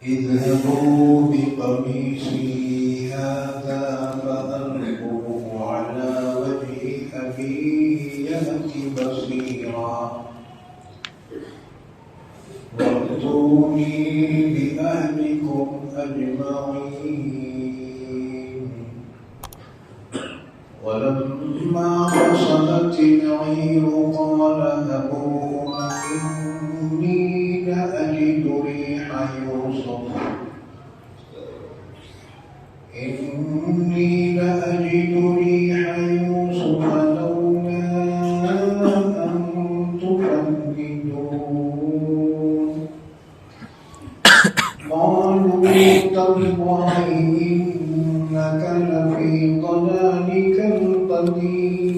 اذهبوا بقميصي هذا فألقوه على وجه أبي يأت بصيرا وأتوني بأهلكم أجمعين. ولما فصلت العير قال أبوهم إني لأجد ريح يوسف لولا أن تفندون. قالوا تالله إنك لفي ضلالك القديم.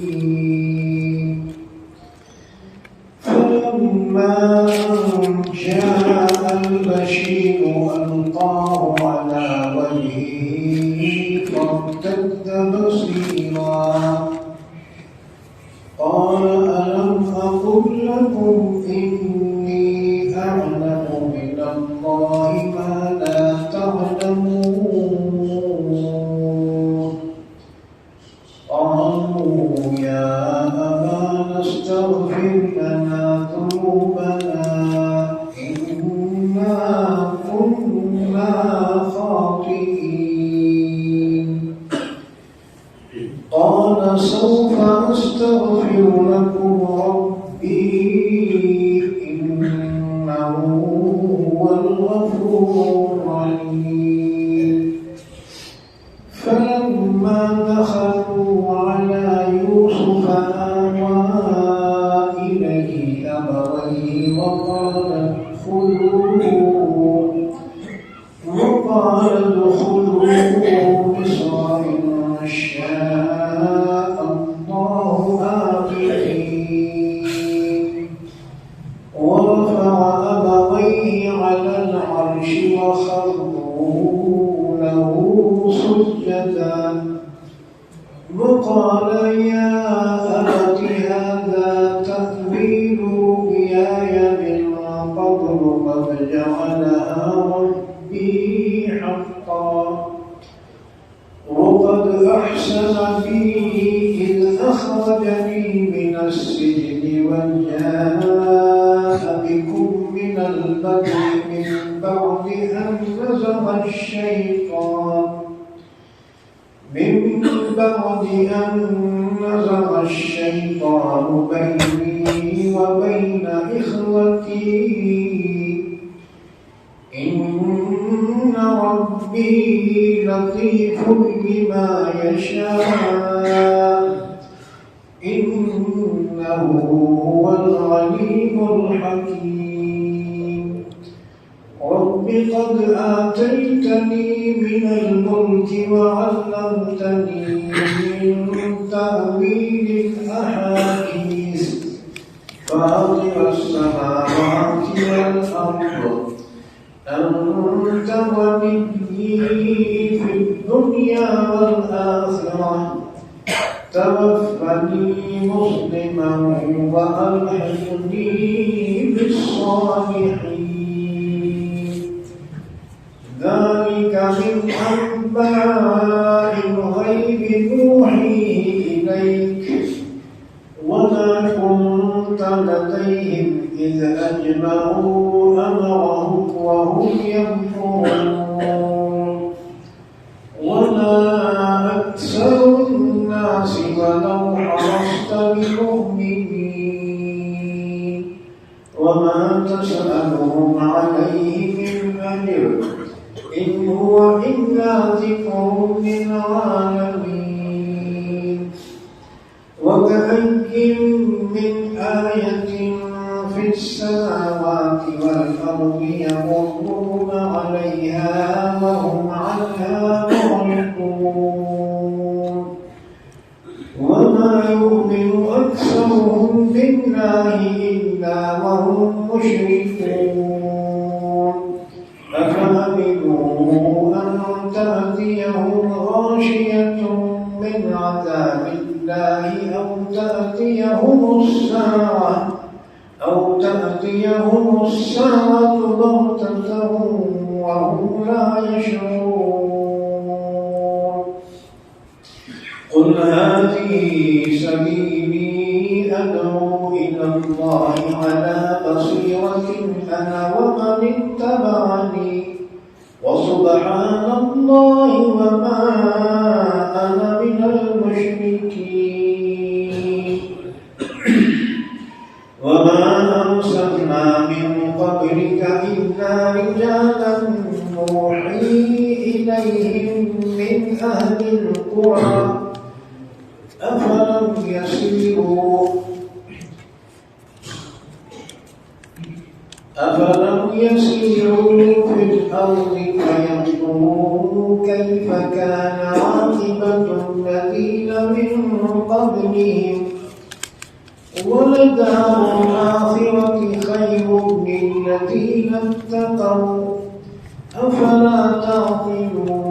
فلما جاء البشير ألقاه على وجهه فارتد بصيرا قال ألم أقل لكم إني أعلم من الله ما لا تعلمون. قالوا يا أبانا استغفر لنا ذنوبنا إنا كنا خاطئين. قال سوف أستغفر لكم ربي إنه هو الغفور الرحيم. فلما دخلوا على يوسف آوى إليه أبويه وقال ادخلوا مصر إن شاء الله آمنين. ورفع أبويه على العرش وخروا له سجدا وقال يا أبت هذا تأويل رؤياي من قبل قد جعلها ربي حقا وقد أحسن بي إذ أخرجني من السجن وجاء بكم من البدو من بعد أن نزغ الشيطان بيني وبين إخوتي إن ربي لطيف لما يشاء إنه هو العليم الحكيم. رب قد آتيتني من الملك وعلمتني من تأويل الأحاديث فاطر السماوات والأرض أنت وليي في الدنيا والآخرة توفني مسلما وألحقني بالصالحين. ذلك من أنباء الغيب نوحيه إليك وما كنت لديهم إذ أجمعوا أمرهم وهم يمكرون. وما أكثر الناس ولو حرصت بمؤمنين وما تسألهم عليه من أجر إن هو إلا ذكر للعالمين. وكأي من آية في السماوات والأرض يمرون عليها وهم عنها معرضون. وما يؤمن أكثرهم بالله إلا وهم مشركون. أفأمنوا أن تأتيهم غاشية من عذاب الله أو تأتيهم الساعة بغتة وهم لساني وسبحان الله وما أنا من المشركين وما أرسلنا من قبلك إلا رجالا نوحي إليهم من أهل القرى أفلم يسيروا في الأرض فينظروا كيف كان عاقبة الذين من قبلهم ولدار الآخرة خير للذين اتقوا أفلا تعقلون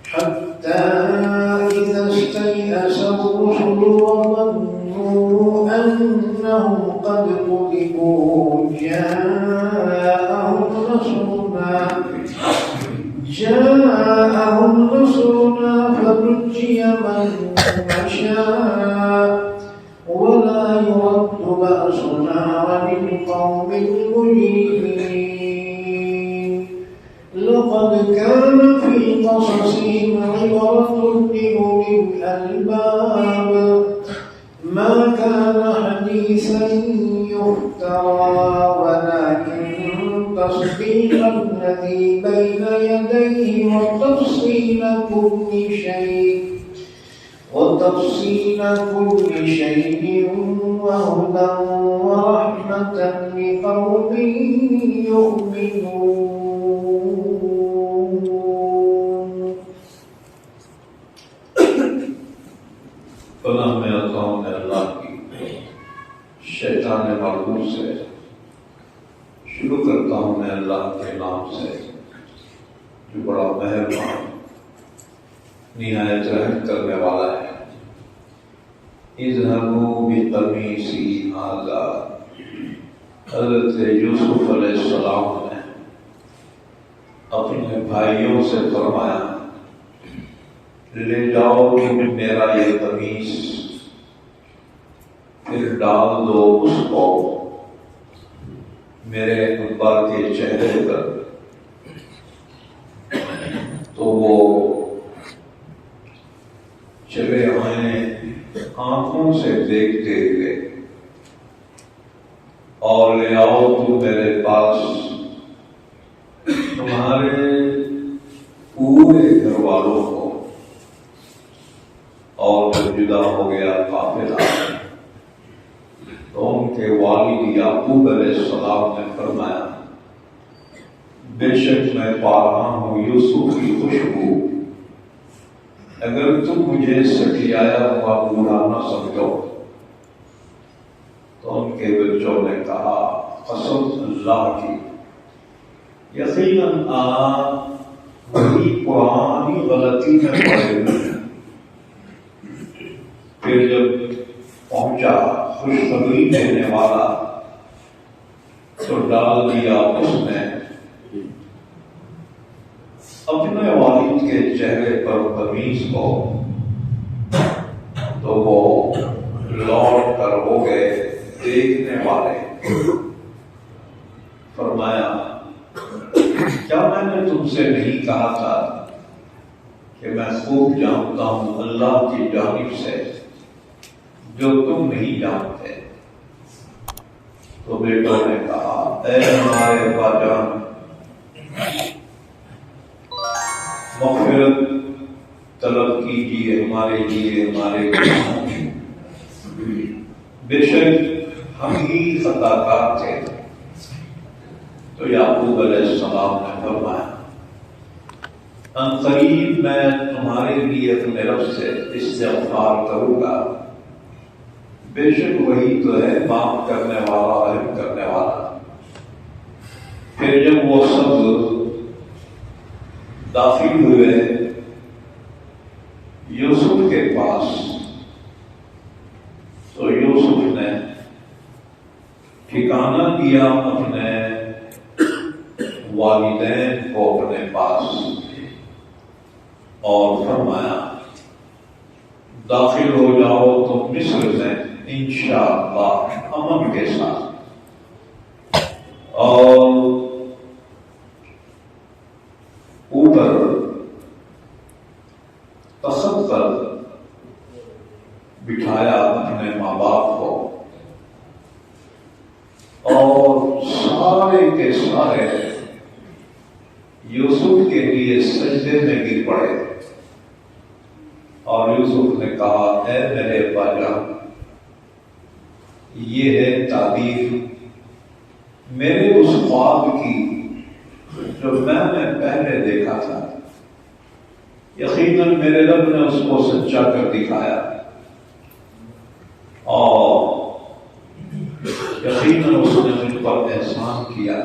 حتى إذا استيأس الرسل وظنوا أنهم قد كذبوا جاءهم نصرنا فنجي من نشاء ولا يرد بأسنا عن القوم المجرمين لقد كان في قصصهم عبرة لأولي الألباب ما كان حديثا يفترى ولكن تصديق الذي بين يديه وتفصيل كل شيء وهدى ورحمة لقوم يؤمنون. پناہ میں آتا ہوں میں اللہ کی شیطان مرغوب سے شروع کرتا ہوں میں اللہ کے نام سے جو بڑا مہربان نہایت رحم کرنے والا ہے. اذهبوا بقمیصی ھذا حضرت یوسف علیہ السلام نے اپنے بھائیوں سے فرمایا لے جاؤ میرا یہ قمیص پھر ڈال دو اس کو میرے ابا کے چہرے پر تو وہ چلے آئیں آنکھوں سے دیکھتے ہوئے اور لے آؤ تو میرے پاس تمہارے پورے گھر والوں کو. اور جب جدا ہو گیا قافلہ تو ان کے والد یعقوب علیہ السلام نے فرمایا بے شک میں پا رہا ہوں یوسف کی خوشبو, اگر تم مجھے سٹیایا ہوا برا نہ سمجھو. تو ان کے بچوں نے کہا قسم اللہ کی یقیناً آپ وہی پرانی غلطی میں پڑے ہوئے. پھر جب پہنچا خوشخبری دینے والا تو ڈال دیا اس نے اپنے والد کے چہرے پر قمیص کو, تو وہ لوٹ کر ہو گئے دیکھنے والے. فرمایا کیا میں نے تم سے نہیں کہا تھا کہ میں خوب جانتا ہوں اللہ کی جانب سے جو تم نہیں جانتے. تو بیٹوں نے کہا اے ہمارے ابا جان مغفرت طلب کیجیے ہمارے لیے ہمارے گناہوں کی, بے شک ہم ہی خطا کار تھے. تو یعقوب علیہ السلام نے فرمایا ان قریب میں تمہارے لیے اپنے رب سے استغفار کروں گا, بے شک وہی تو ہے معاف کرنے والا رحم کرنے والا. پھر جب وہ سب داخل ہوئے یوسف کے پاس تو یوسف نے ٹھکانہ دیا اپنے والدین کو اپنے پاس اور فرمایا داخل ہو جاؤ تو مصر میں انشاءاللہ امن کے ساتھ, اور سارے یوسف کے لیے سجدے میں گر پڑے اور یوسف نے کہا اے میرے ابا جان، یہ ہے تعبیر میرے اس خواب کی جو میں نے پہلے دیکھا تھا۔ یقیناً میرے رب نے اس کو سچا کر دکھایا اور یقیناً اس نے مجھ پر احسان کیا،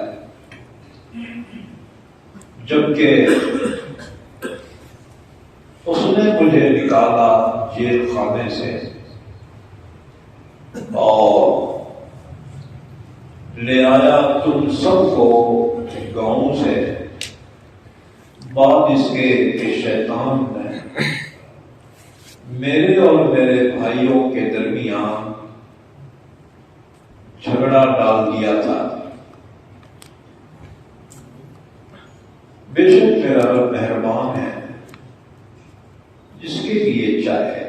جبکہ اس نے مجھے نکالا جیل خانے سے اور لے آیا تم سب کو گاؤں سے، بعد اس کے کہ شیطان نے میرے اور میرے بھائیوں کے درمیان جھگڑا ڈال دیا تھا۔ بے شک میرا رب مہربان ہے، جس کے لیے چاہے،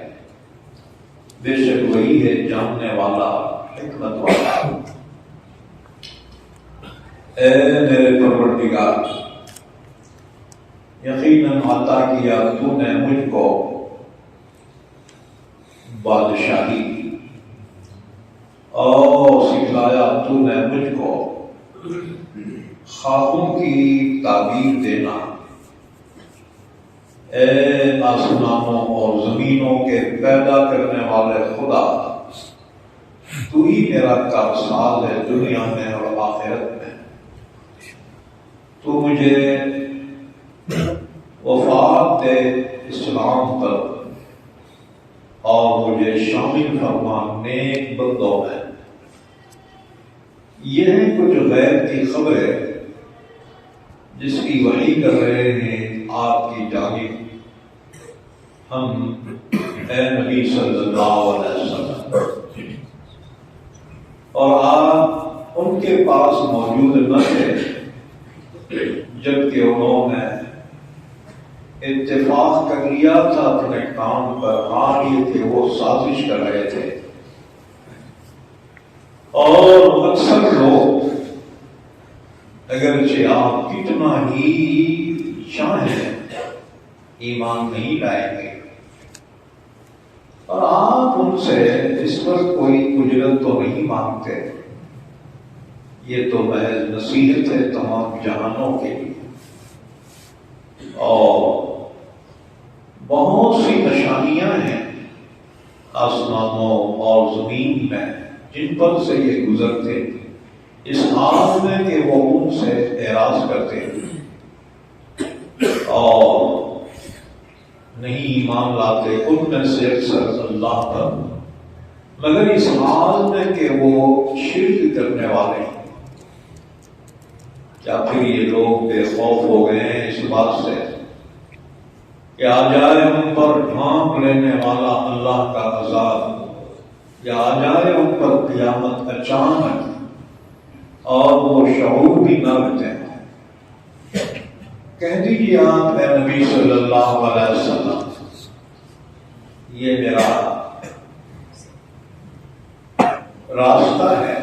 بے شک وہی ہے جاننے والا، حکمت والا۔ اے میرے پروردگار، یقیناً عطا کیا تو نے مجھ کو بادشاہی اور سکھلایا تو نے مجھ کو خوابوں کی تعبیر دینا۔ اے آسمانوں اور زمینوں کے پیدا کرنے والے خدا، تو ہی میرا کارساز ہے دنیا میں اور آخرت میں۔ تو مجھے وفات دے اسلام پر اور مجھے شامل فرما نیک بندوں میں۔ یہ ہیں کچھ غیب کی خبریں جس کی وحی کر رہے ہیں آپ کی جانب ہم اے نبی صلی اللہ علیہ وسلم، اور آپ ان کے پاس موجود نہ تھے جبکہ انہوں نے اتفاق کر لیا تھا اپنے کام پر، یہ تھے وہ سازش کر رہے تھے۔ اور اکثر لوگ اگرچہ آپ کتنا ہی چاہیں ایمان نہیں لائیں گے، اور آپ ان سے اس پر کوئی اجرت تو نہیں مانگتے۔ یہ تو محض نصیحت ہے تمام جہانوں کے لیے، اور بہت سی نشانیاں ہیں آسمانوں اور زمین میں جن پر سے یہ گزرتے، اس حال میں کہ وہ ان سے اعراض کرتے اور نہیں ایمان لاتے ان میں سے اکثر اللہ پر، مگر اس حال میں کہ وہ شرک کرنے والے ہیں۔ کیا پھر یہ لوگ بے خوف ہو گئے ہیں اس بات سے کہ آ جائے ان پر ڈھانپ لینے والا اللہ کا عذاب، یا آ جائے ان پر قیامت اچانک اور وہ شعور بھی نہ رکھتے ہیں؟ کہہ دیجیے آپ اے نبی صلی اللہ علیہ وسلم، یہ میرا راستہ ہے،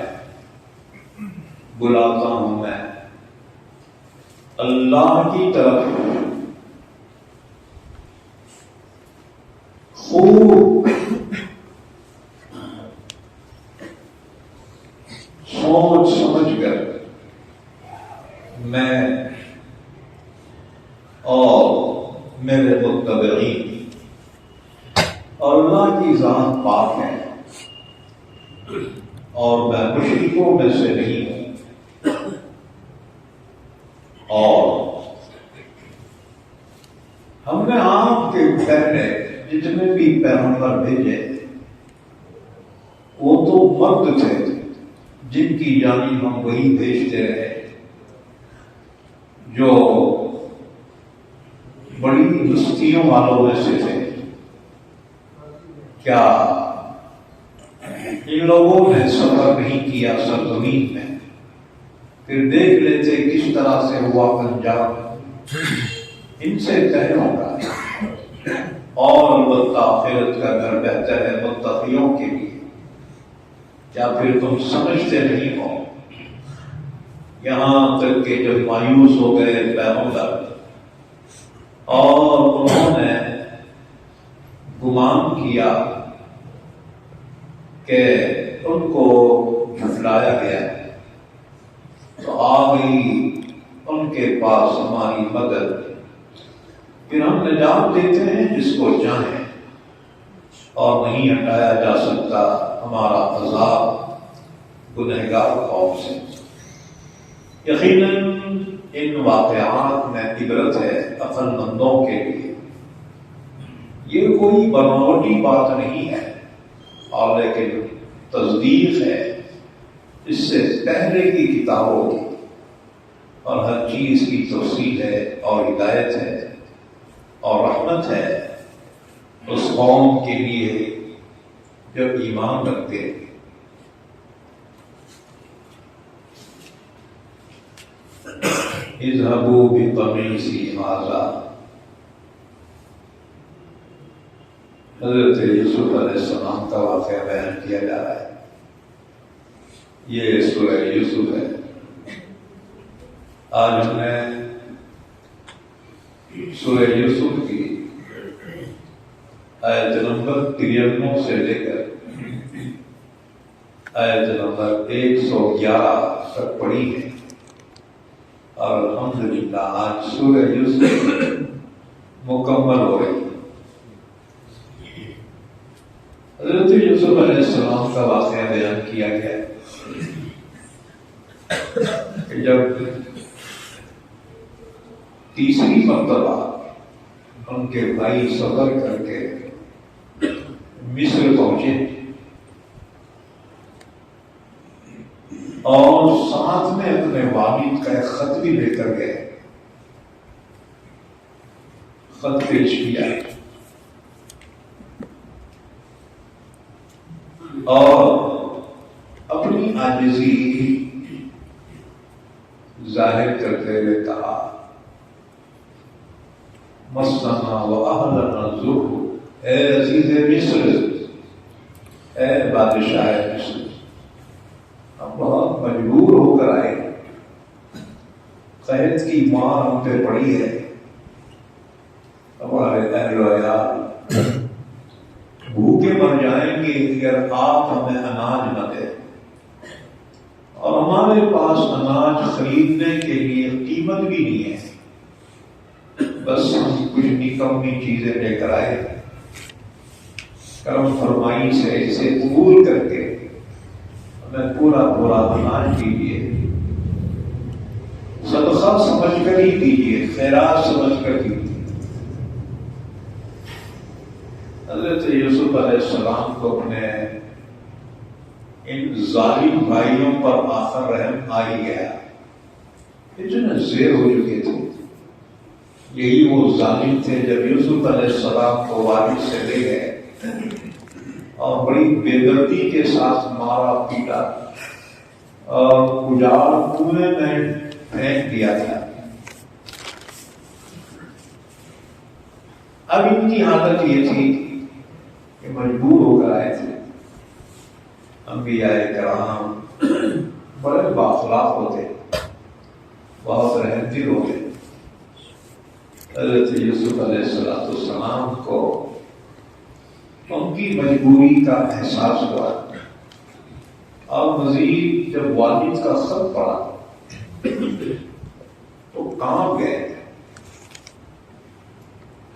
بلاتا ہوں میں اللہ کی طرف، خوب سوچ سمجھ کر میں اور میرے متبعین، اور اللہ کی ذات پاک ہے اور میں مشرکوں میں سے نہیں ہوں، اور ہم نے آپ کے پہلے جتنے بھی پیغمبر بھیجے وہ تو مرد تھے جن کی جانب ہم وہی بھیجتے رہے، جو بڑی ہستیوں والوں میں سے تھے۔ کیا ان لوگوں نے سفر نہیں کیا سرزمین میں؟ پھر دیکھ لیتے کس طرح سے ہوا انجام ان سے طے ہوگا، اور البتہ آخرت کا گھر بہتر ہے متقیوں کے لیے۔ کیا پھر تم سمجھتے نہیں ہو؟ یہاں تک کہ جب مایوس ہو گئے پیغمبر اور انہوں نے گمان کیا کہ ان کو جھٹلایا گیا، تو آ گئی ان کے پاس ہماری مدد، پھر ہم نجات دیتے ہیں جس کو چاہیں، اور نہیں ہٹایا جا سکتا ہمارا عذاب گنہگار قوم سے۔ یقیناً ان واقعات میں عبرت ہے عقل مندوں کے لیے۔ یہ کوئی بناوٹی بات نہیں ہے، اور لیکن تصدیق ہے اس سے پہلے کی کتابوں کی، اور ہر چیز کی توصیل ہے اور ہدایت ہے اور رحمت ہے اس قوم کے لیے جو ایمان رکھتے ہیں۔ اذهبوا بقمیصی ھذا، حضرت یوسف علیہ السلام کا واقعہ بیان کیا جا رہا ہے۔ یہ سورہ یوسف ہے۔ آج ہم نے سورہ یوسف کی آیت نمبر 93 سے لے کر آیت نمبر 111 تک پڑھی ہے، اور الحمدللہ آج سورہ یوسف مکمل ہو رہی ہے۔ حضرت یوسف علیہ السلام کا واقعہ بیان کیا گیا کہ جب تیسری مرتبہ ان کے بھائی سفر کر کے مصر پہنچے اور ساتھ میں اپنے والد کا ایک خط بھی لے کر گئے، خط پیش کیا اور اپنی عاجزی ظاہر کرتے ہوئے کہا مسنا واہلنا الضر، اے عزیز مصر، اے بادشاہ مصر، ہم بہت مجبور ہو کر آئے، قحط کی مار ہم پہ پڑی ہے، ہمارے اہل و عیال بھوکے مر جائیں گے اگر آپ ہمیں اناج نہ دیں، اور ہمارے پاس اناج خریدنے کے لیے قیمت بھی نہیں ہے، بس ہم کچھ نکمی چیزیں لے کر آئے، کرم فرمائی سے اسے قبول کر کے ہمیں پورا پورا اناج دیجیے، صدقہ سمجھ کر ہی دیجیے، خیرات سمجھ کر دیجیے۔ حضرت یوسف علیہ السلام کو اپنے ان ظالم بھائیوں پر آخر رحم آ ہی گیا، اتنے زیر ہو چکے تھے۔ یہی وہ ظالم تھے جب یوسف علیہ السلام کو والد سے لے گئے اور بڑی بے دردی کے ساتھ مارا پیٹا اور اجاڑ کنویں میں پھینک دیا تھا۔ اب ان کی حالت یہ تھی کہ مجبور ہو کر آئے تھے۔ انبیاء کرام بڑے بااخلاق ہوتے، بہت رحم دل ہوتے۔ حضرت یوسف علیہ السلام کو ان کی مجبوری کا احساس ہوا، اور مزید جب والد کا خط پڑا تو کانپ گئے۔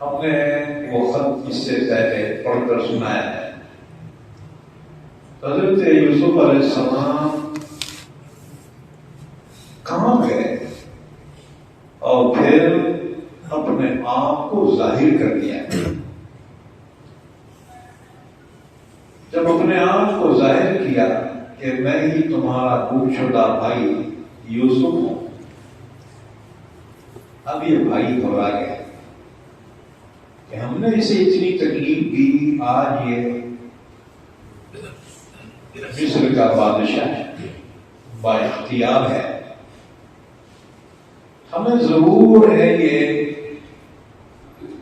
ہم نے وہ خط اس سے پہلے پڑھ کر سنایا ہے۔ حضرت یوسف علیہ السلام کانپ گئے اور پھر اپنے آپ کو ظاہر کر دیا۔ جب اپنے آپ کو ظاہر کیا کہ میں ہی تمہارا گم شدہ بھائی یوسف ہوں، اب یہ بھائی گھبرا گیا کہ ہم نے اسے اتنی تکلیف دی، آج یہ مصر کا بادشاہ با اختیار ہے، ہمیں ضرور ہے یہ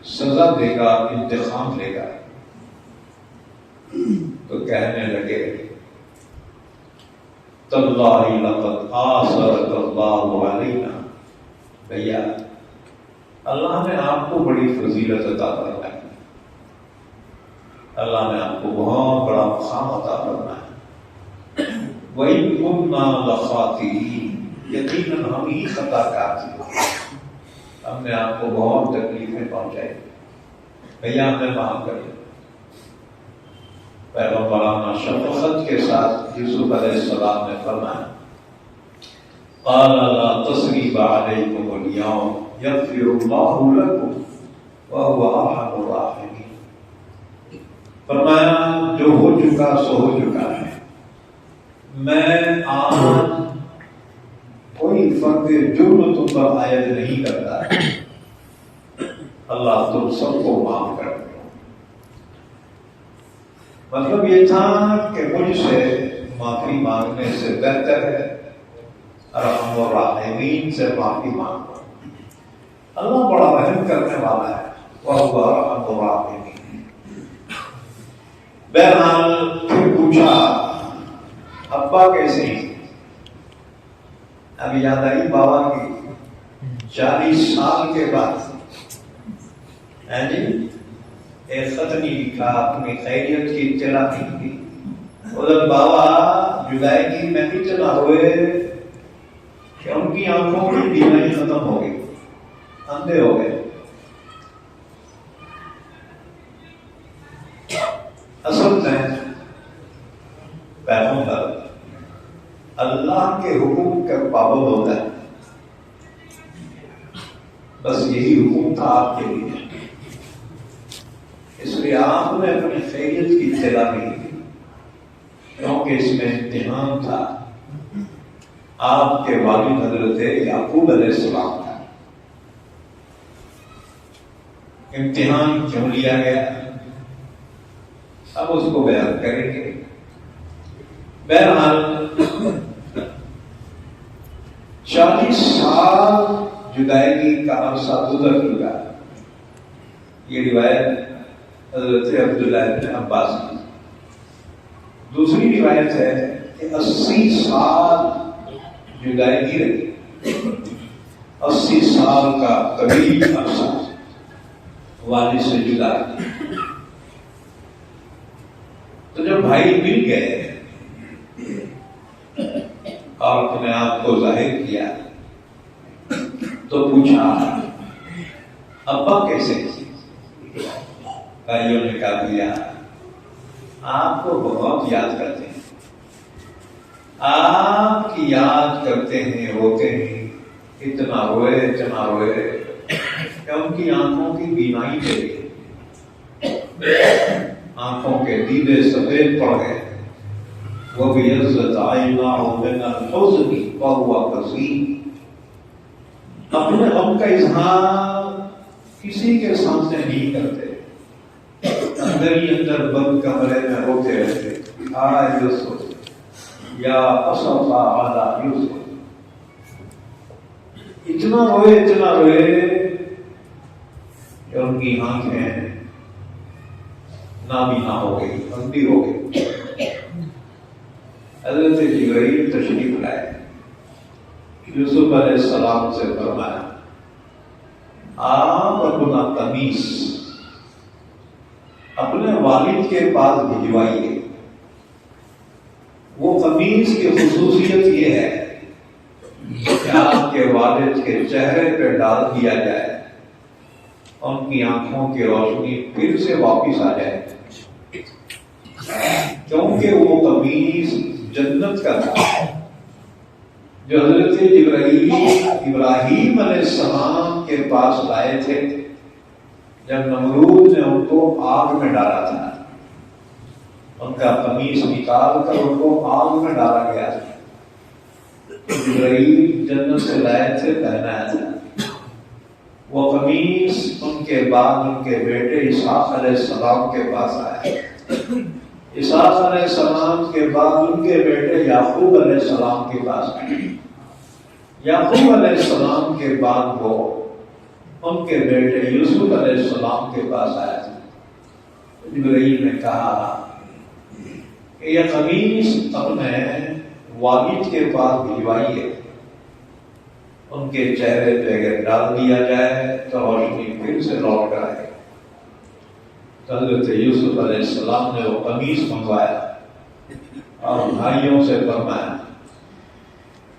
سزا دے گا، انتقام لے گا۔ تو کہنے لگے تاللہ لقد آثرک اللہ علینا. بھیا اللہ نے آپ کو بڑی فضیلت عطا فرمائی، اللہ نے آپ کو بہت بڑا مقام عطا فرمایا. وَإِن كُنَّا لَخَاطِئِينَ، یقیناً ہم ہی خطا کار تھے، ہم نے آپ کو بہت تکلیفیں پہنچائی، بھیا ہمیں معاف کر دیں. پیغمبرانہ شفقت کے ساتھ یوسف علیہ السلام نے فرمایا قال لا تصریب علیکم اليوم یغفر اللہ لکم وهو ارحم الراحمین. فرمایا جو ہو چکا سو ہو چکا ہے، میں آج کوئی فرد جرم تم پر عائد نہیں کرتا، اللہ تم سب کو معاف کر دے. مطلب یہ تھا کہ مجھ سے معافی مانگنے سے بہتر ہے ارحم الراحمین سے معافی مانگنا. اللہ بڑا رحم کرنے والا ہے، وَهُوَ أَرْحَمُ الرَّاحِمِينَ. بہرحال پھر پوچھا ابا کیسے ہیں؟ اب یاد آئی بابا کی 40 سال کے بعد جی ایک خط نہیں لکھا، اپنی خیریت کی اطلاع نہیں کی. ادھر بابا جدائی کی میں اتنا ہوئے کہ ان کی آنکھوں کی بینائی ختم ہو گئی، اندھے ہو گئے. اصل میں پیغمبر اللہ کے حکم کا پابند ہوتا ہے، بس یہی حکم تھا آپ کے لیے، اس لیے آپ نے اپنی خیریت کی اطلاع نہیں دی، کیونکہ اس میں امتحان تھا. آپ کے والد حضرت یعقوب علیہ السلام تھا. امتحان کیوں لیا گیا اب اس کو بیان کریں گے. بہرحال 40 سال جدائیگی کا عرصہ گزر چکا. یہ روایت حضرت عبداللہ ابن عباس کی. دوسری روایت ہے کہ 80 سال جدائیگی رہی، 80 سال کا طویل عرصہ والد سے جدا. تو جب بھائی مل گئے اور اپنے آپ کو ظاہر کیا تو پوچھا ابا کیسے؟ بھائیوں نے کہا دیا آپ کو بہت یاد کرتے ہیں، آپ کی یاد کرتے ہیں، روتے ہیں. اتنا روئے کہ ان کی آنکھوں کی بینائی چلی گئی، آنکھوں کے دیدے سفید پڑ گئے. وہ بھی عزت عیناہ من الحزن فهو کظیم. اپنے غم کا اظہار کسی کے سامنے نہیں کرتے، اندر ہی اندر بند کمرے میں روتے رہتے. آہ یوسف یا اسفا علی یوسف. اتنا روئے کہ ان کی آنکھیں نابینا ہو گئی، اندھی ہو گئی. حضرت جبرائیل تشریف لائے، یوسف علیہ السلام سے فرمایا آپ اپنا قمیص اپنے والد کے پاس بھجوائیے. وہ قمیص کی خصوصیت یہ ہے کہ آپ کے والد کے چہرے پہ ڈال دیا جائے، ان کی آنکھوں کی روشنی پھر سے واپس آ جائے، کیونکہ وہ قمیص جنت کا تھا جو حضرت ابراہیم علیہ السلام کے پاس لائے تھے جب نمرود نے ان کو آگ میں ڈالا تھا. ان کا قمیص نکال کر ان کو آگ میں ڈالا گیا تھا. ابراہیم جنت سے لائے تھے، پہنایا تھا. وہ قمیص ان کے بعد ان کے بیٹے اسحاق علیہ السلام کے پاس آیا. اسحاق علیہ السلام کے بعد ان کے بیٹے یعقوب علیہ السلام کے پاس آئے. یعقوب علیہ السلام کے بعد وہ ان کے بیٹے یوسف علیہ السلام کے پاس آیا تھا. جبرائیل نے کہا کہ یہ قمیص اپنے والد کے پاس بھجوائیے، ان کے چہرے پہ اگر ڈال دیا جائے تو روشنی پھر سے لوٹ کر آئے۔ حضرت یوسف علیہ السلام نے وہ قمیص منگوایا اور بھائیوں سے فرمایا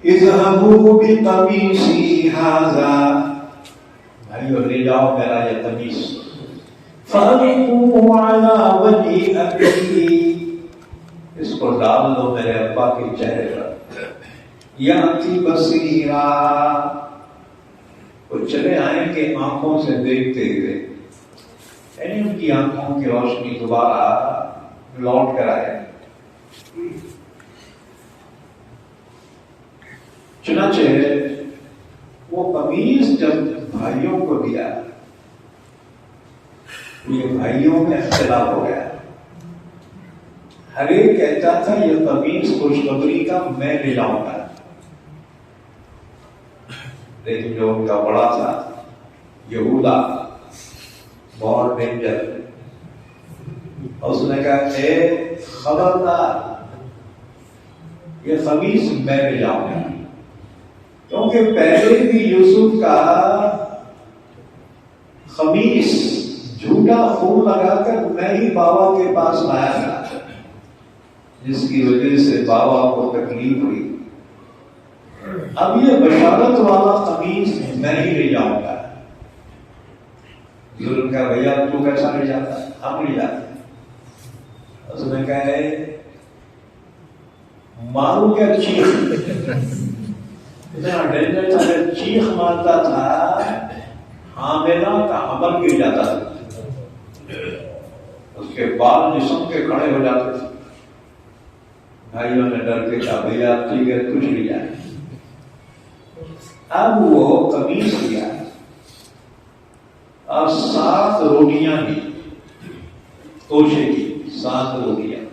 اذهبوا بقمیصی ھذا، بھائیوں لے جاؤ میرا یہ قمیص، فَأَلْقُوهُ عَلَى وَجْهِ أَبِيهِ، اس کو ڈال دو میرے ابا کے چہرے پر، یأتی بصیرا، وہ چلے آئیں کہ آنکھوں سے دیکھتے ہوئے، یعنی ان کی آنکھوں کی روشنی دوبارہ لوٹ کر آئے۔ چنانچہ وہ قمیص جب بھائیوں کو دیا، یہ بھائیوں میں اختلاف ہو گیا، ہر ایک کہتا تھا یہ قمیص خوشخبری کا میں لے جاؤں گا، لیکن جو ان کا بڑا تھا یہودا بہت ڈینجر، اس نے کہا اے خبردار، یہ قمیص میں لے جاؤں گا، کیونکہ پہلے بھی یوسف کا قمیص جھوٹا خون لگا کر میں ہی بابا کے پاس لایا تھا، جس کی وجہ سے بابا کو تکلیف ہوئی۔ اب یہ بشارت والا قمیص میں ہی لے جاؤں گا۔ ظلم کا بھیا تو کیسا لے جاتا، ہم لے جاتے۔ اس نے کہا ہے مارو کیا چیخ، اتنا ڈینجر تھا، چیخ مارتا تھا حاملہ کا عمل گر جاتا تھا، اس کے بال جسم کے کھڑے ہو جاتے تھے۔ بھائیوں نے ڈر کے کہا بھیا ٹھیک ہے کچھ نہیں جائے۔ اب وہ قمیص لیا اور 7 روٹیاں دی، توشے کی 7 روٹیاں،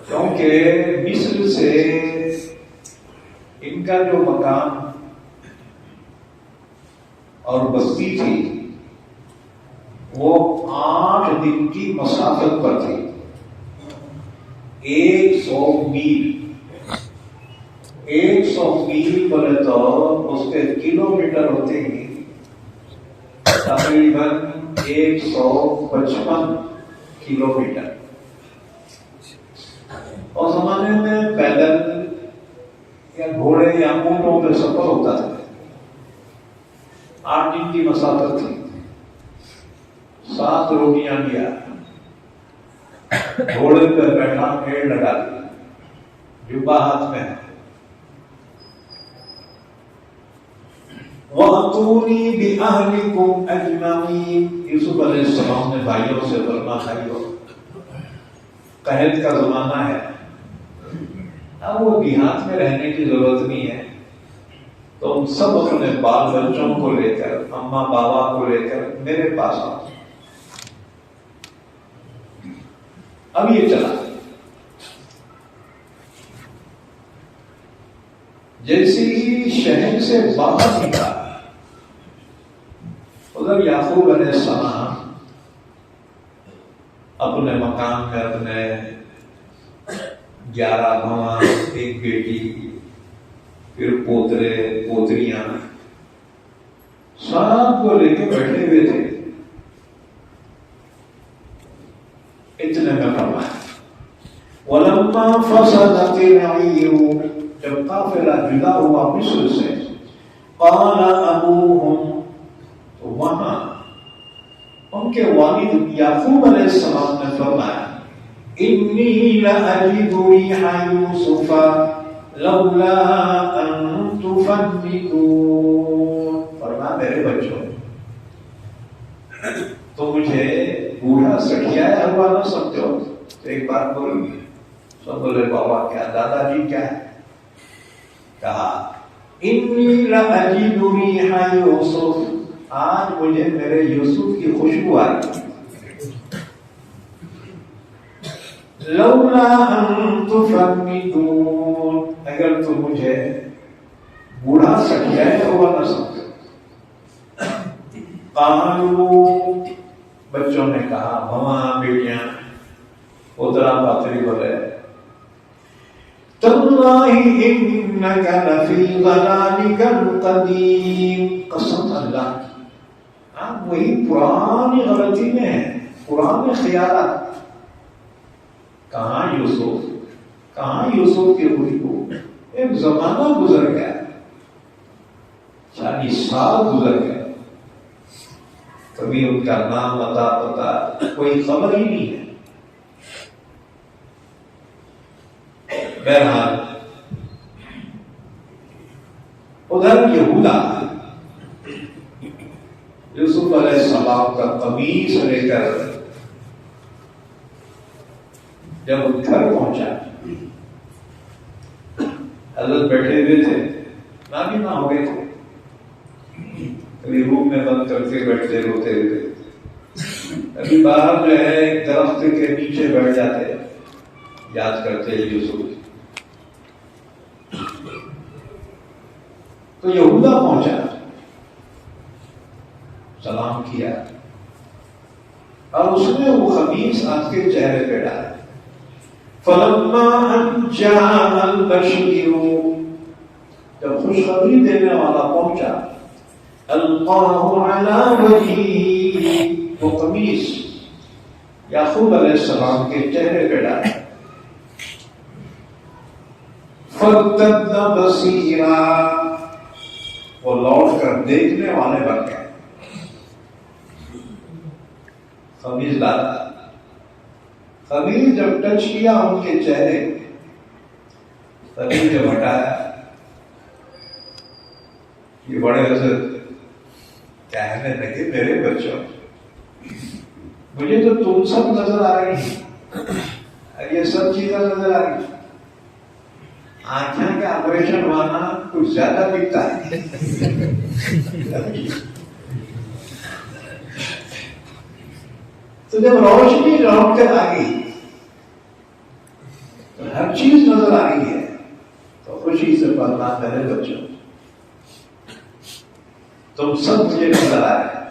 کیونکہ مصر سے ان کا جو مکان اور بستی تھی وہ 8 دن کی مسافت پر تھی، 100 میل، 100 میل بولے تو اس کے کلومیٹر ہوتے ہیں تقریباً 155 کلومیٹر۔ اور زمانے میں پیدل یا گھوڑے یا اونٹوں پہ سفر ہوتا تھا، 8 دن کی مسافت تھی، 7 روٹیاں لیا، گھوڑے پہ بیٹھا، پیڑ لگا دیا، جبہ ہاتھ میں، وَأْتُونِي بِأَهْلِكُمْ أَجْمَعِينَ، یوسف علیہ السلام نے بھائیوں سے فرمایا بھائیوں قحط کا زمانہ ہے، اب وہ دیہات میں رہنے کی ضرورت نہیں ہے، تو ہم سب اپنے بال بچوں کو لے کر، اماں بابا کو لے کر میرے پاس آؤ۔ اب یہ چلا، جیسے ہی شہر سے باہر نکلا، ادھر یعقوب علیہ السلام اپنے مکان میں اپنے 11 بھاں، 1 بیٹی، پھر پوترے پوتریاں سب کو لے کے بیٹھے ہوئے تھے۔ اتنے میں فرمایا وَلَمَّا فَصَلَتِ الْعِيرُ، جب قافلہ جدا ہوا مصر سے، قَالَ أَبُوهُمْ، تو وہاں ان کے والد یعقوب علیہ السلام نے فرمایا إِنِّي لَأَجِدُ رِيحَ يُوسُفَ لَوْلَا أَن تُفَنِّدُونَ، فرمایا میرے بچوں تو مجھے بوڑھا سٹیایا ہوا نہ سمجھو۔ تو ایک بات بولوں، سب بولے بابا کیا، دادا جی کیا ہے؟ کہا إِنِّي لَأَجِدُ رِيحَ يُوسُفَ، آج مجھے میرے یوسف کی خوشبو آئی، لولا ان تفندون، اگر تم مجھے بوڑھا سٹیایا ہوا نہ سمجھو۔ قالوا، بچوں نے کہا، ماں بیٹیاں، پوترا پاتری بولے، تاللہ انک لفی ضلالک القدیم، قسم اللہ آپ وہی پرانی غلطی میں ہیں، پرانے خیالات. کہاں یوسف کی ہوئی کو ایک زمانہ گزر گیا، 40 سال گزر گئے، کبھی ان کا نام اتا پتا کوئی خبر ہی نہیں ہے. بہرحال ادھر یہودا یوسف علیہ السلام کا قمیص لے کر جب گھر پہنچا، حضرت بیٹھے ہوئے تھے، نابینا ہو گئے تھے، کبھی روم میں بند کر کے بیٹھتے روتے ہوئے، کبھی باہر جو ہے ایک درخت کے نیچے بیٹھ جاتے یاد کرتے یوسف. تو یہودا پہنچا، سلام کیا اور اس نے وہ قمیص آپ کے چہرے پہ ڈالا. فلما ان جاء البشیر، جب خوشخبری دینے والا پہنچا، القاہ علی وجہہ، وہ قمیص یعقوب علیہ السلام کے چہرے پہ ڈالا. فارتد بصیرا، وہ لوٹ کر دیکھنے والے بن گئے. قمیص ڈالا، قمیص جب ٹچ کیا ان کے چہرے، قمیص جب ہٹایا، یہ بڑے حضرت کہنے لگے میرے بچوں مجھے تو تم سب نظر آ رہی ہیں، یہ سب چیزیں نظر آ رہی ہیں، آنکھیں کا آپریشن ہونا کچھ زیادہ دکھتا ہے. تو جب روشنی لوٹ کر آ گئی تو ہر چیز نظر آ گئی ہے، تو خوشی سے پڑھنا میرے بچوں تم سب مجھے نظر آ رہے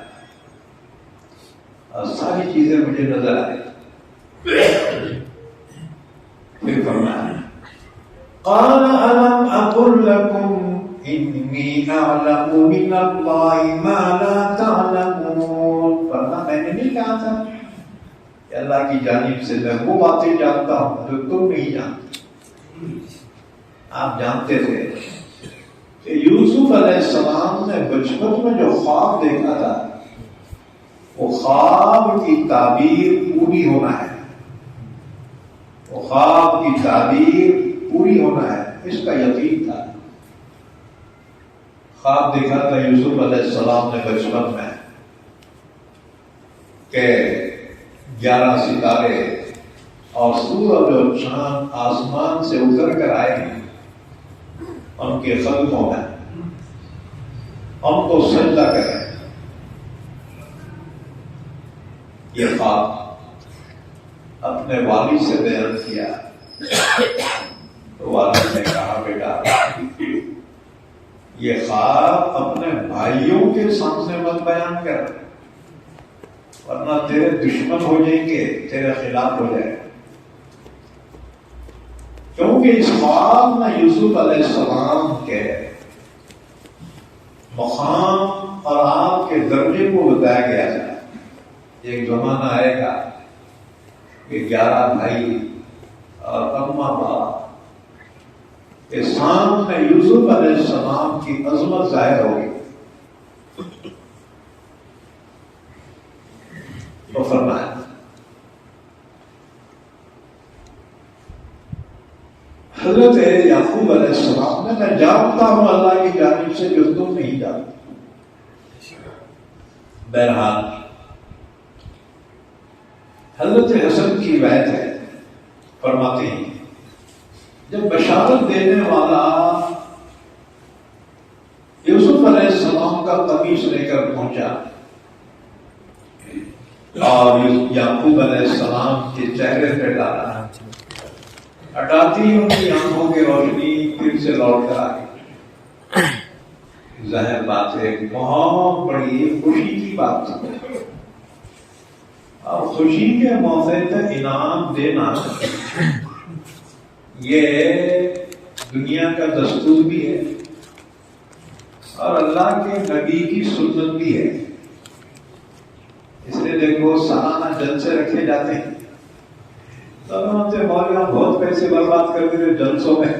اور ساری چیزیں مجھے نظر آ رہی. پھر فرمایا قال ألم أقل لكم إني أعلم من الله ما لا تعلمون. فرمایا میں نے نہیں کہا تھا کہ اللہ کی جانب سے میں وہ باتیں جانتا ہوں جو تم نہیں جانتے. آپ جانتے تھے کہ یوسف علیہ السلام نے بچپن میں جو خواب دیکھا تھا وہ خواب کی تعبیر پوری ہونا ہے، وہ خواب کی تعبیر پوری ہونا ہے، اس کا یقین تھا. خواب دیکھا تھا یوسف علیہ السلام نے بچپن میں کہ 11 ستارے اور سورج اور چاند آسمان سے اتر کر آئے ہیں ان کے قدموں میں، ان کو سجدہ کریں. یہ خواب اپنے والد سے بیان کیا تو والد نے کہا بیٹا یہ خواب اپنے بھائیوں کے سامنے مت بیان کر، ورنہ تیرے دشمن ہو جائیں گے، تیرے خلاف ہو جائے. کیونکہ اس خواب میں یوسف علیہ السلام کے مقام اور آپ کے درجے کو بتایا گیا تھا. ایک زمانہ آئے گا کہ 11 بھائی اور اماں باپ کے سامنے یوسف علیہ السلام کی عظمت ظاہر ہوگی. تو فرمایا حضرت یعقوب علیہ السلام نے میں جانتا ہوں اللہ کی جانب سے جو تم نہیں جانتے. بہرحال حضرت حسن کی روایت ہے، فرماتے ہیں جب بشارت دینے والا یوسف علیہ السلام کا قمیص لے کر پہنچا اور یعقوب علیہ السلام کے چہرے پہ ڈالا، ہٹاتی ان کی آنکھوں کی روشنی پھر سے لوٹ کر آئی. ظاہر بات ہے بہت بڑی خوشی کی بات تھی، اور خوشی کے موقع پہ انعام دینا یہ دنیا کا دستور بھی ہے اور اللہ کے نبی کی سنت بھی ہے. اس لیے دیکھو سالانہ جلسے رکھے جاتے ہیں. مولانا بہت پیسے برباد کر دیتے جلسوں میں.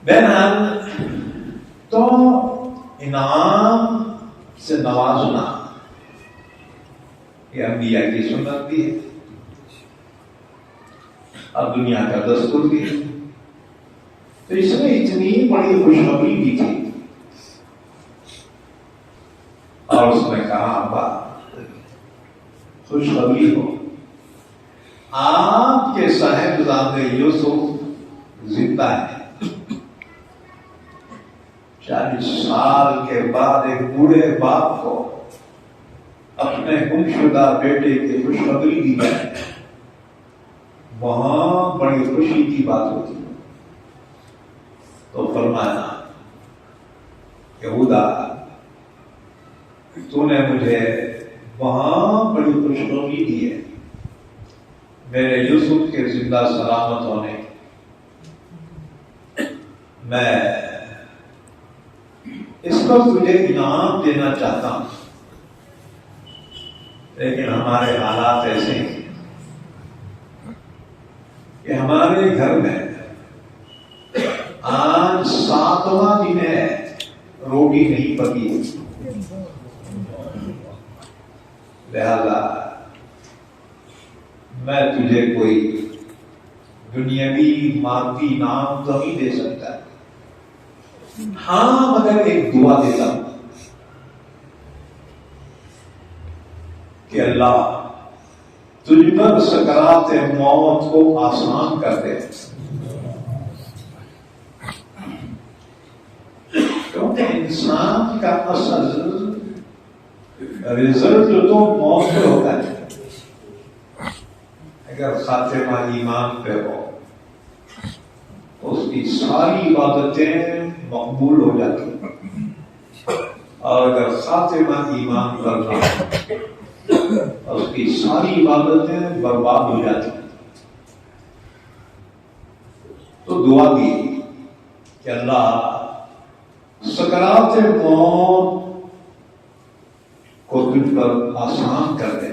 بہرحال تو انعام سے نوازنا یہ انبیاء کی سنت بھی ہے اور دنیا کا دستور بھی ہے. تو اس میں اتنی بڑی خوشخبری بھی تھی اور اس نے کہا ابا خوشخبری ہو، آپ کے صاحبزادے یوسف زندہ ہیں. 40 سال کے بعد ایک بوڑھے باپ کو اپنے گمشدہ بیٹے کی خوشخبری دی جائے، وہاں بڑی خوشی کی بات ہوتی. تو فرمایا یہودا تو نے مجھے وہاں بڑی خوشخبری دی ہے میرے یوسف کے زندہ سلامت ہونے. میں اس پر تجھے انعام دینا چاہتا ہوں، لیکن ہمارے حالات ایسے ہیں کہ ہمارے گھر میں آج 7واں دن ہے روٹی نہیں پکی. لہذا میں تجھے کوئی دنیاوی مادی نام تو نہیں دے سکتا، ہاں مگر ایک دعا دیتا ہوں کہ اللہ تجھ پر سکرات موت کو آسان کر دے. کیونکہ انسان کا اصل رزلٹ تو موت پہ ہوتا ہے. اگر خاتمہ ایمان پہ ہو تو اس کی ساری عبادتیں مقبول ہو جاتی ہیں، اور اگر خاتمہ ایمان پر نہ ہو اس کی ساری عبادتیں برباد ہو جاتی ہیں. تو دعا دی کہ اللہ سکرات موت کو تجھ پر آسان کر دے،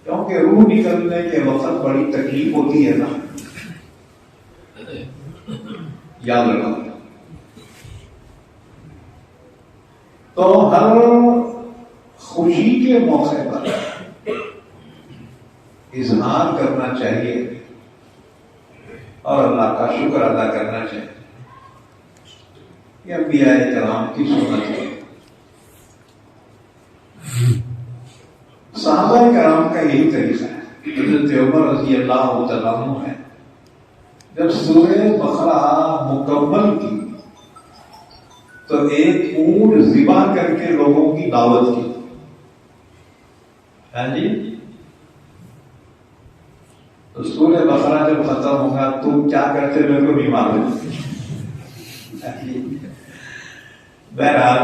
کیونکہ روح نکلنے کے وقت بڑی تکلیف ہوتی ہے نا. یاد رکھو تو ہر خوشی کے موقع پر اظہار کرنا چاہیے اور اللہ کا شکر ادا کرنا چاہیے. یہ انبیاء کرام کی سنت ہے. صحابہ کرام کا یہی طریقہ ہے. حضرت عمر رضی اللہ تعالیٰ عنہ ہے، جب سورہ بقرہ مکمل کی تو ایک اونٹ ذبح کر کے لوگوں کی دعوت کی. ہاں جی، تو سورہ بقرہ جب ختم ہوگا تو کیا کرتے میرے کو نہیں معلوم. بہرحال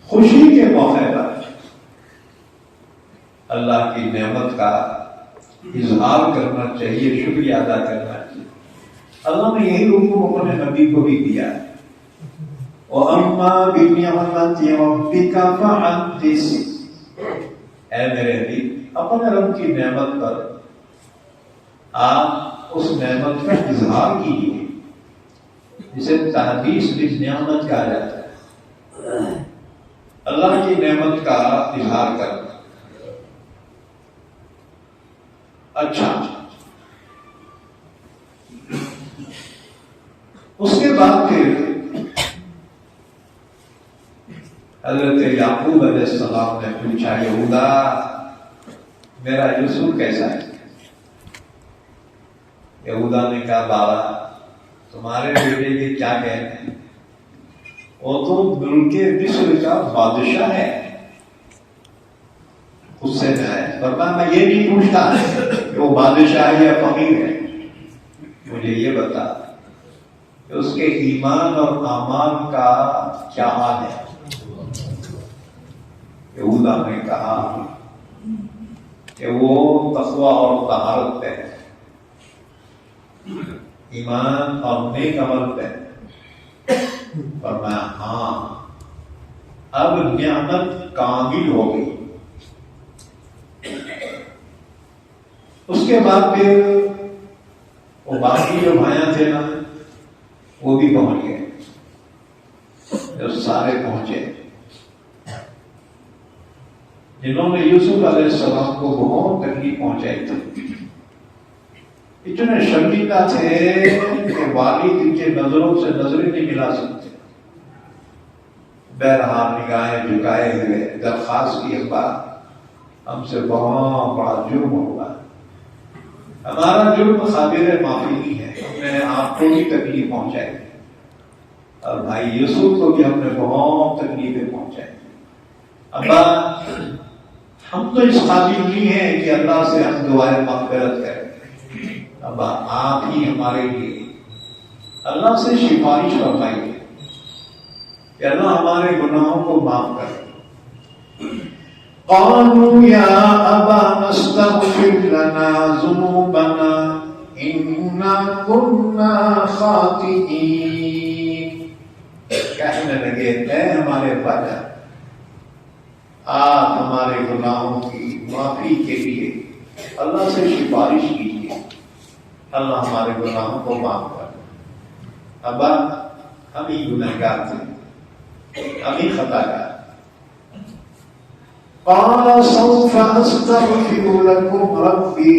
خوشی کے موقع پر اللہ کی نعمت کا اظہار کرنا چاہیے، شکریہ ادا کرنا چاہیے. اللہ نے یہی حکم اپنے نبی کو بھی دیا. وَأَمَّا بِنِعْمَةِ رَبِّكَ فَحَدِّثْ، اے میرے حبیب اپنے رب کی نعمت پر آپ اس نعمت کا اظہار کیجیے، جسے تحدیث بالنعمت کہا جاتا ہے. اللہ کی نعمت کا اظہار کرنا. اچھا، اس کے بعد پھر حضرت یعقوب علیہ السلام نے پوچھا یہودا میرا یوسف کیسا ہے؟ یہودا نے کہا بابا تمہارے بیٹے کے کیا کہتے ہیں، وہ تو ملک مصر کا بادشاہ ہے. اس سے فرمایا میں یہ نہیں پوچھتا کہ وہ بادشاہ ہے یا فقیر ہے، مجھے یہ بتا کہ اس کے ایمان اور اعمال کا کیا حال ہے. یہودا نے کہا کہ وہ تقوی اور طہارت پہ ہے، ایمان اور نیک عمل پہ ہے۔ فرمایا ہاں اب نعمت کامل ہو گئی۔ اس کے بعد پھر وہ باقی جو بھائیاں تھے نا وہ بھی پہنچ گئے۔ جب سارے پہنچے، جنہوں نے یوسف علیہ السلام کو بہت تکلیف پہنچائی تھی، اتنے شرمندہ تھے کہ والد ان کے نظروں سے نظریں نہیں ملا سکتے۔ بہرحال نگاہیں جھکائے ہوئے درخواست کی، ابا ہم سے بہت بڑا جرم ہوا، ہمارا جرم قابل معافی نہیں ہے، ہم نے آپ کو بھی تکلیف پہنچائی اور بھائی یوسف کو بھی ہم نے بہت تکلیفیں پہنچائی۔ ابا ہم تو اس قابل نہیں ہیں کہ اللہ سے ہم دعائیں مغفرت کریں، ابا آپ ہی ہمارے لیے اللہ سے سفارش فرمائیے کہ اللہ ہمارے گناہوں کو معاف کرے۔ قالوا یا ابانا استغفر لنا ذنوبنا انا كنا خاطئین، کہنے لگے اے ہمارے بادشاہ، آپ ہمارے گناہوں کی معافی کے لیے اللہ سے سفارش کیجیے، اللہ ہمارے گناہوں کو معاف کر۔ ابا ہم ہی گنہگار تھے، ہم ہی خطا کار۔ قال سوف استغفر لكم ربي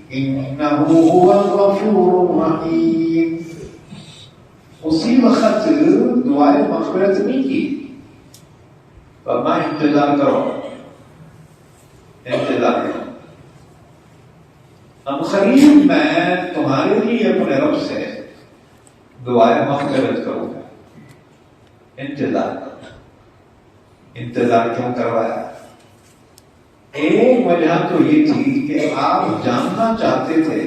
انه هو الغفور الرحيم۔ اسی وقت دعائیں مغفرت نہیں کی، فرمایا انتظار کرو، انتظار کرو، ہم قریب میں تمہارے لیے اپنے رب سے دعائیں مغفرت کروں گا، انتظار کرو۔ انتظار کیوں کروایا؟ ایک وجہ تو یہ تھی کہ آپ جاننا چاہتے تھے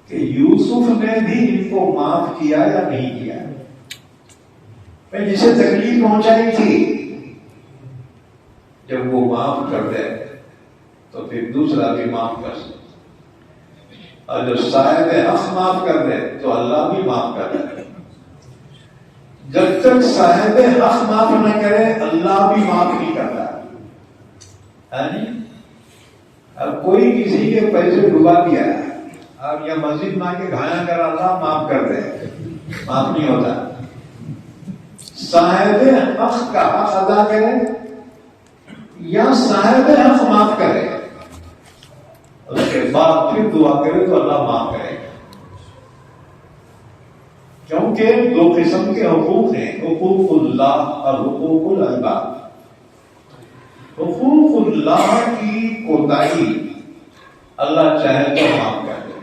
کہ یوسف نے بھی ان کو معاف کیا یا نہیں کیا۔ میں جسے تکلیف پہنچائی تھی، جب وہ معاف کر دے تو پھر دوسرا بھی معاف کر سکے، اور جب صاحب حق معاف کر دے تو اللہ بھی معاف کر دے۔ جب تک صاحب حق معاف نہ کرے اللہ بھی معاف نہیں کرتا۔ اب کوئی کسی کے پیسے ڈبا دیا، اب یا مسجد میں کے گھایا کر اللہ معاف کر دے، معاف نہیں ہوتا۔ صاحب حق کا حق ادا کرے یا صاحب حق معاف کرے، اس کے بعد پھر دعا کرے تو اللہ معاف کرے گا۔ کیونکہ دو قسم کے حقوق ہیں، حقوق اللہ اور حقوق العباد۔ حقوق اللہ کی کوتاہی اللہ چاہے تو معاف کر دے،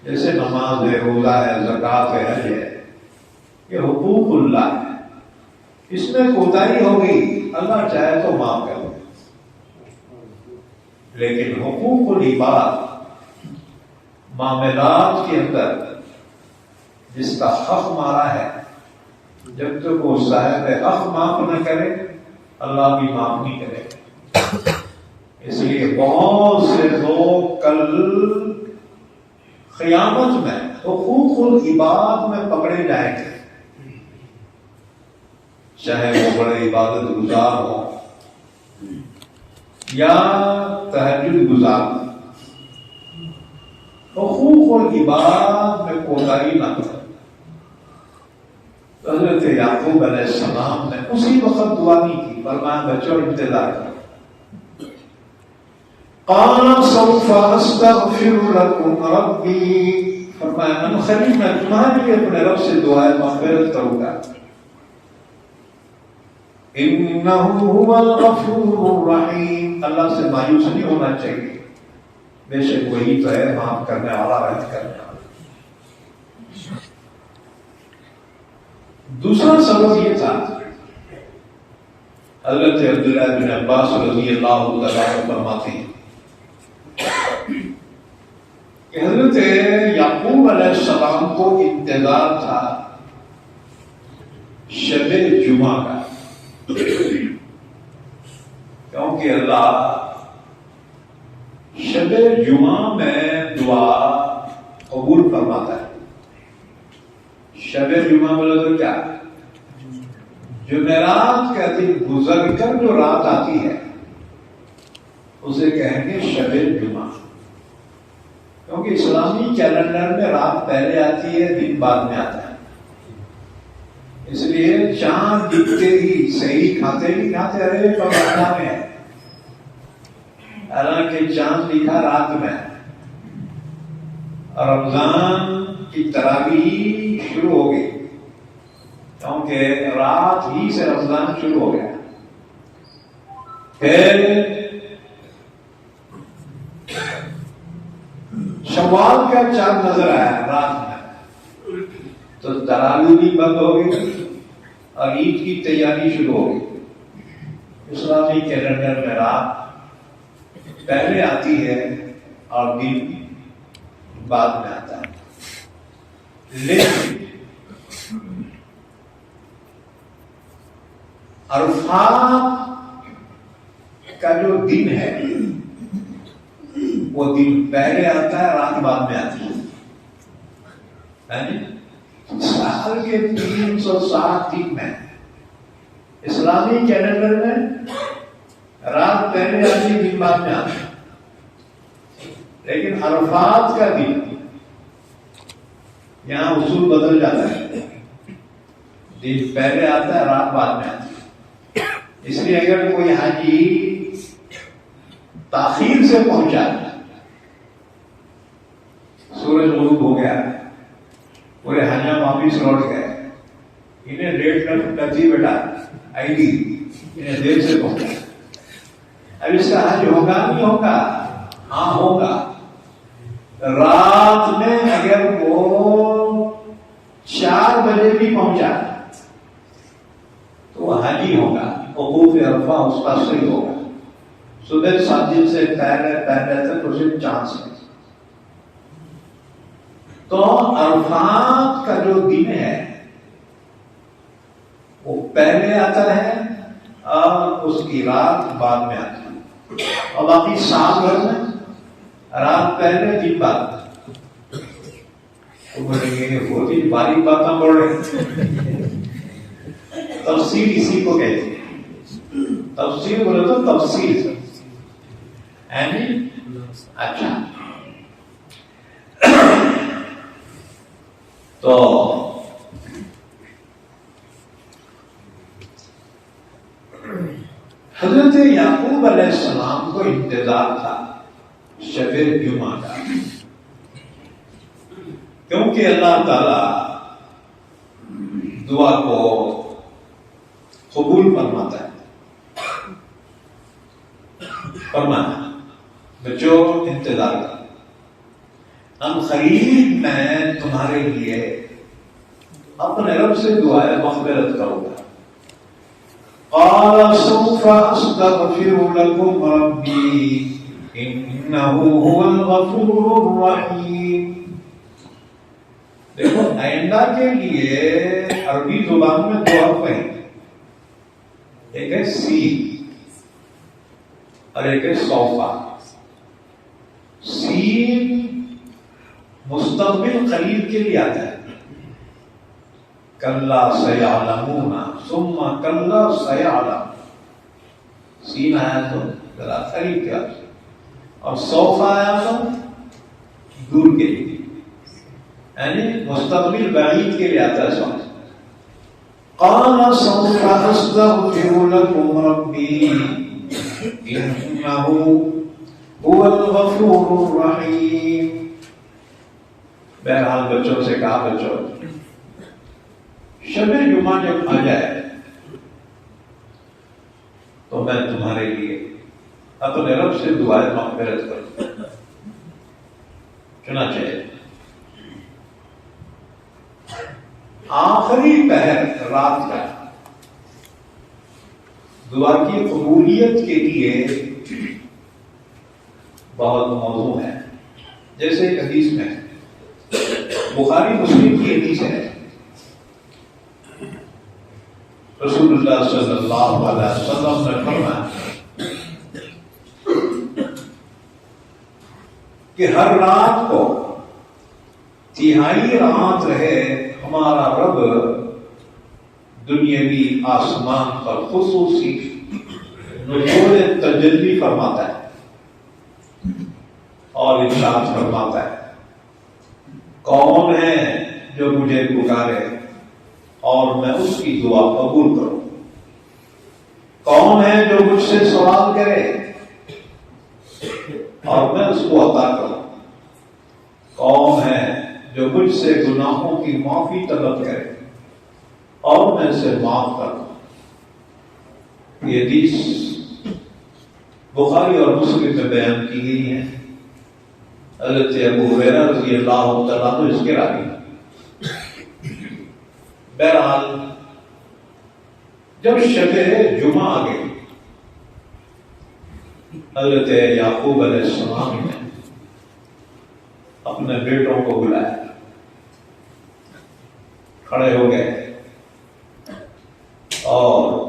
جیسے نماز ہے، روزہ ہے، زکوٰۃ ہے، حج ہے، یہ حقوق اللہ ہے، اس میں کوتاہی ہو گئی اللہ چاہے تو معاف کر دے۔ لیکن حقوق العباد، معاملات کے اندر جس کا حق مارا ہے، جب تک وہ صاحب حق معاف نہ کرے اللہ بھی معاف نہیں کرے۔ اس لیے بہت سے لوگ کل قیامت میں حقوق العباد میں پکڑے جائیں گے، چاہے وہ بڑے عبادت گزار ہو یا تہجد گزار ہو، حقوق العباد میں کوتاہی نہ کرے۔ حضرت یعقوب علیہ السلام نے اسی وقت دعا نہیں کی، فرمایا بچوں انتظار کرو۔ قال سوف استغفر لكم ربي، فرمایا من قریب میں تمہارے لیے اپنے رب سے دعائیں مغفرت کروں گا، انه هو الغفور الرحیم۔ اللہ سے مایوس نہیں ہونا چاہیے، بے شک وہی تو ہے معاف کرنے والا، رحم کرنے والا۔ دوسرا سبب یہ تھا، حضرت عبداللہ بن عباس رضی اللہ تعالیٰ عنہ فرماتے ہیں کہ حضرت یعقوب علیہ السلام کو انتظار تھا شب جمعہ کا، کیونکہ اللہ شب جمعہ میں دعا قبول فرماتا ہے. شب جمعہ بولے تو کیا؟ جمعرات کا دن گزر کر جو رات آتی ہے اسے کہیں گے شب جمعہ. کیونکہ اسلامی کیلنڈر میں رات پہلے آتی ہے، دن بعد میں آتا ہے. اس لیے چاند دکھتے ہی صحیح کھاتے بھی کھاتے رہے تو رات میں ہے، حالانکہ چاند لکھا رات میں. اور رمضان کی تراویح شروع ہو گئی کیونکہ رات ہی سے رمضان شروع ہو گیا. پھر شوال کا چاند نظر آیا رات میں تو تراویح بھی بند ہو گئی اور عید کی تیاری شروع ہو گئی. اسلامی کیلنڈر میں رات پہلے آتی ہے اور دن بعد میں آتا ہے. لیکن عرفات کا جو دن ہے وہ دن پہلے آتا ہے، رات بعد میں آتی ہے. سال کے 360 دن میں اسلامی کیلنڈر میں رات پہلے آتی ہے، دن بعد میں آتی ہے. لیکن عرفات کا دن یہاں اصول بدل جاتا ہے، دن پہلے آتا ہے، رات بعد میں آتی ہے. اس لیے اگر کوئی حاجی تاخیر سے پہنچا، سورج غروب ہو گیا، پورے حاجیاں واپس لوٹ گئے، انہیں ڈیٹ نتی بیٹا آئی ڈی، انہیں دیر سے پہنچا، اب اس کا حج ہوگا نہیں ہوگا؟ ہاں ہوگا. رات میں اگر وہ 4 بجے بھی پہنچا تو وہ حاجی ہوگا، وقوف عرفہ اس کا صحیح ہوگا. صبح 7 دن سے پہلے تک اسے چانس ہے. تو عرفات کا جو دن ہے وہ پہلے آتا ہے اور اس کی رات بعد میں آتی ہے. اور باقی 7 گھر میں رات پہلے دن بعد. بولیں گے وہ بھی باریک باتیں بول رہے. تفصیل اسی کو کہتے ہیں. تفصیل بولے تو تفصیل. اچھا تو حضرت یعقوب علیہ السلام کو انتظار تھا شب جمعہ کا، کیونکہ اللہ تعالی دعا کو قبول فرماتا ہے. فرمانا بچوں انتظار کرو، ہم قریب میں تمہارے لیے اپنے رب سے دعائے مغفرت کروں گا. قال سوف استغفر لكم ربي انه هو الغفور الرحیم. دیکھو آئندہ کے لیے عربی زبان میں 2 حرف ہیں، ایک ہے سین اور ایک ہے سوفا. سین مستقبل قریب کے لیے آتا ہے، کلا سیعلمون ثم کلا سیعلمون. سین آیا تو ذرا قریب کے آتا، اور سوفا آیا تو دور کے لیے، یعنی مستقبل بعید کے لیے آتا ہے. سوفا قال سوف استغفر لكم ربي انه هو الغفور الرحیم. بہرحال بچوں سے کہا بچوں شب جمعہ جب آ جائے تو میں تمہارے لیے اپنے رب سے دعائے مغفرت کروں. چنانچہ آخری پہر رات کا دعا کی قبولیت کے لیے بہت موضوع ہے. جیسے ایک حدیث میں بخاری مسلم کی حدیث ہے، رسول اللہ صلی اللہ علیہ وسلم نے فرمایا کہ ہر رات کو تہائی رات رہے ہمارا رب دنیاوی آسمان پر خصوصی نزول تجلی فرماتا ہے اور ارشاد فرماتا ہے کون ہے جو مجھے پکارے اور میں اس کی دعا قبول کروں، کون ہے جو مجھ سے سوال کرے اور میں اس کو عطا کروں، کون ہے جو مجھ سے گناہوں کی معافی طلب کرے اور میں اسے معاف کروں۔ یہ حدیث بخاری اور مسلم میں بیان کی گئی ہے۔ حضرت ابو ہریرہ رضی اللہ تعالیٰ عنہ اس کے راوی۔ بہرحال جب شب جمعہ آ گئی، حضرت یعقوب علیہ السلام نے اپنے بیٹوں کو بلایا، کھڑے ہو گئے اور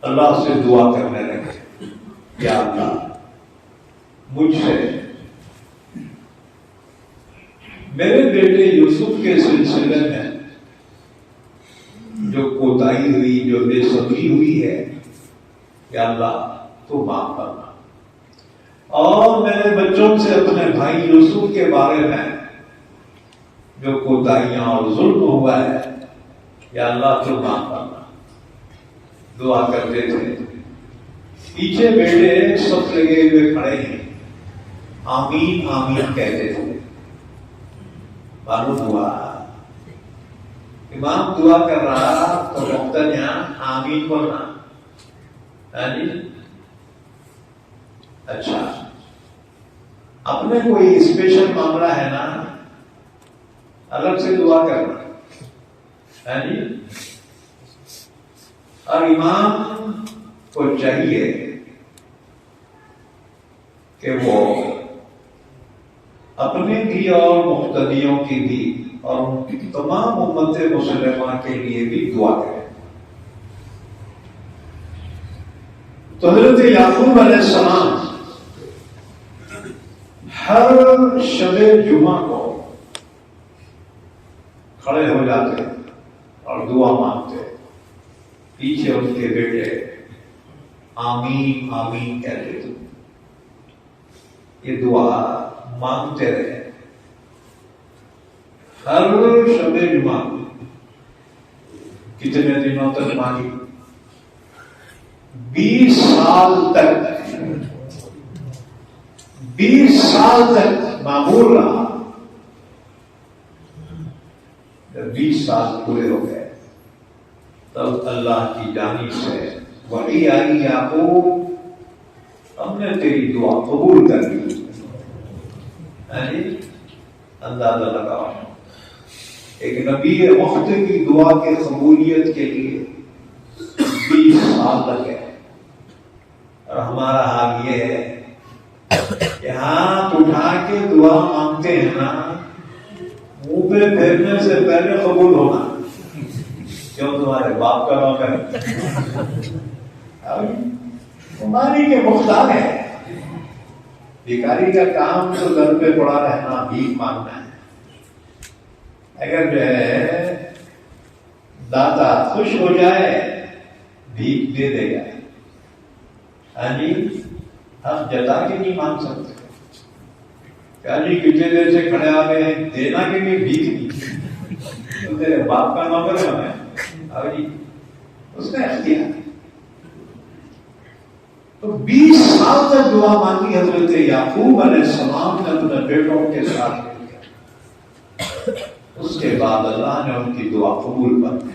اللہ سے دعا کرنے لگے، یا اللہ مجھ سے میرے بیٹے یوسف کے سلسلے میں جو کوتاہی ہوئی، جو بے صبری ہوئی ہے، یا اللہ تو معاف کرنا، اور میرے بچوں سے اپنے بھائی یوسف کے بارے میں جو کوتاہیاں اور ظلم ہوا ہے، یا اللہ تو معاف کرنا۔ دعا کرتے تھے، پیچھے بیٹے سب لگے ہوئے کھڑے ہیں، آمین آمین کہتے تھے۔ معلوم ہوا امام دعا کر رہا تو مقتدیاں آمین بولنا۔ اچھا، اپنے کوئی اسپیشل معاملہ ہے نا، الگ سے دعا کرنا، اور امام کو چاہیے کہ وہ اپنے بھی اور مقتدیوں کی بھی اور تمام امت مسلمہ کے لیے بھی دعا کرے۔ تو حضرت یعقوب علیہ السلام ہر شب جمعہ کو کھڑے ہو جاتے اور دعا مانگتے، پیچھے ان کے بیٹے آمین آمین کہتے تھے، یہ دعا مانگتے رہے ہر شب جمعہ۔ کتنے دنوں تک مانگی؟ 20 سال تک، 20 سال تک معمول رہا۔ جب 20 سال پورے ہو گئے تب اللہ کی جانب سے وحی آئی، یعقوب ہم نے تیری دعا قبول کر لی۔ اندازہ لگاؤ، ایک نبی وقت کی دعا کے قبولیت کے لیے 20 سال لگے، اور ہمارا حال یہ ہے کہ ہاتھ اٹھا کے دعا مانگتے ہیں نا، منہ پہ پھیرنے سے پہلے قبول ہونا، کیوں تمہارے باپ کا نام ہے، تمہاری کے مختار ہے۔ بھکاری کا کام تو گھر پہ پڑا رہنا، بھیک مانگنا ہے۔ اگر جو ہے داتا خوش ہو جائے بھیک دے دے گا، ہم جتا کے نہیں مانگ سکتے، کتنے دیر سے کھڑے آ گئے، دینا کے بھی بھیک نہیں، تو تیرے باپ کا نام ہے ہمیں، اس نے اختیار۔ تو 20 سال تک دعا مانگی حضرت یعقوب علیہ السلام نے اپنے بیٹوں کے ساتھ، اس کے بعد اللہ نے ان کی دعا قبول کر لی۔